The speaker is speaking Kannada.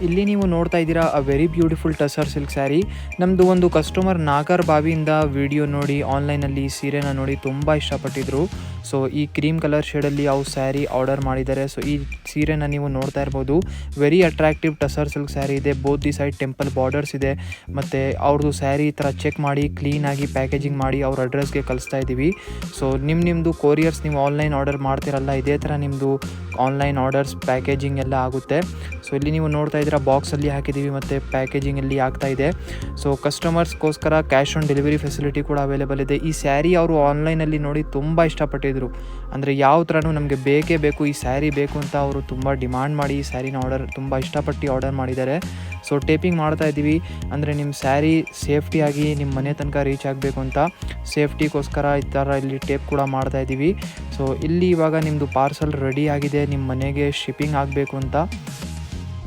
ಇಲ್ಲಿ ನೀವು ನೋಡ್ತಾ ಇದ್ದೀರಾ a very beautiful tussar silk sari. ನಮ್ಮದು ಒಂದು ಕಸ್ಟಮರ್ ನಾಗರ್ ಬಾವಿಯಿಂದ ವಿಡಿಯೋ ನೋಡಿ ಆನ್ಲೈನಲ್ಲಿ ಸೀರೆನ ನೋಡಿ ತುಂಬ ಇಷ್ಟಪಟ್ಟಿದ್ರು. ಸೊ ಈ ಕ್ರೀಮ್ ಕಲರ್ ಶೇಡಲ್ಲಿ ಅವ್ರು ಸ್ಯಾರಿ ಆರ್ಡರ್ ಮಾಡಿದ್ದಾರೆ. ಸೊ ಈ ಸೀರೆನ ನೀವು ನೋಡ್ತಾ ಇರ್ಬೋದು. Very attractive tussar silk sari ಇದೆ. Both the side temple borders ಇದೆ. ಮತ್ತು ಅವ್ರದ್ದು ಸ್ಯಾರಿ ಈ ಥರ ಚೆಕ್ ಮಾಡಿ ಕ್ಲೀನಾಗಿ ಪ್ಯಾಕೇಜಿಂಗ್ ಮಾಡಿ ಅವ್ರ ಅಡ್ರೆಸ್ಗೆ ಕಳಿಸ್ತಾ ಇದ್ದೀವಿ. ಸೊ ನಿಮ್ಮದು ಕೊರಿಯರ್ಸ್ ನೀವು ಆನ್ಲೈನ್ ಆರ್ಡರ್ ಮಾಡ್ತಿರಲ್ಲ, ಇದೇ ಥರ ನಿಮ್ಮದು ಆನ್ಲೈನ್ ಆರ್ಡರ್ಸ್ ಪ್ಯಾಕೇಜಿಂಗ್ ಎಲ್ಲ ಆಗುತ್ತೆ. ಸೊ ಇಲ್ಲಿ ನೀವು ನೋಡ್ತಾ ಇದ್ದೀರಾ ಬಾಕ್ಸಲ್ಲಿ ಹಾಕಿದ್ದೀವಿ ಮತ್ತು ಪ್ಯಾಕೇಜಿಂಗಲ್ಲಿ ಆಗ್ತಾ ಇದೆ. ಸೊ ಕಸ್ಟಮರ್ಸ್ಗೋಸ್ಕರ ಕ್ಯಾಶ್ ಆನ್ ಡೆಲಿವರಿ ಫೆಸಿಲಿಟಿ ಕೂಡ ಅವೈಲೇಬಲ್ ಇದೆ. ಈ ಸ್ಯಾರಿ ಅವರು ಆನ್ಲೈನಲ್ಲಿ ನೋಡಿ ತುಂಬ ಇಷ್ಟಪಟ್ಟಿದ್ರು. ಅಂದರೆ ಯಾವ ಥರನೂ ನಮಗೆ ಬೇಕೇ ಬೇಕು, ಈ ಸ್ಯಾರಿ ಬೇಕು ಅಂತ ಅವರು ತುಂಬ ಡಿಮಾಂಡ್ ಮಾಡಿ ಈ ಸ್ಯಾರಿನ ತುಂಬ ಇಷ್ಟಪಟ್ಟು ಆರ್ಡರ್ ಮಾಡಿದ್ದಾರೆ. ಸೊ ಟೇಪಿಂಗ್ ಮಾಡ್ತಾ ಇದ್ದೀವಿ. ಅಂದರೆ ನಿಮ್ಮ ಸ್ಯಾರಿ ಸೇಫ್ಟಿಯಾಗಿ ನಿಮ್ಮ ಮನೆ ತನಕ ರೀಚ್ ಆಗಬೇಕು ಅಂತ ಸೇಫ್ಟಿಗೋಸ್ಕರ ಈ ಥರ ಇಲ್ಲಿ ಟೇಪ್ ಕೂಡ ಮಾಡ್ತಾ ಇದ್ದೀವಿ. ಸೊ ಇಲ್ಲಿ ಇವಾಗ ನಿಮ್ಮದು ಪಾರ್ಸಲ್ ರೆಡಿ ಆಗಿದೆ, ನಿಮ್ಮ ಮನೆಗೆ ಶಿಪ್ಪಿಂಗ್ ಆಗಬೇಕು ಅಂತ.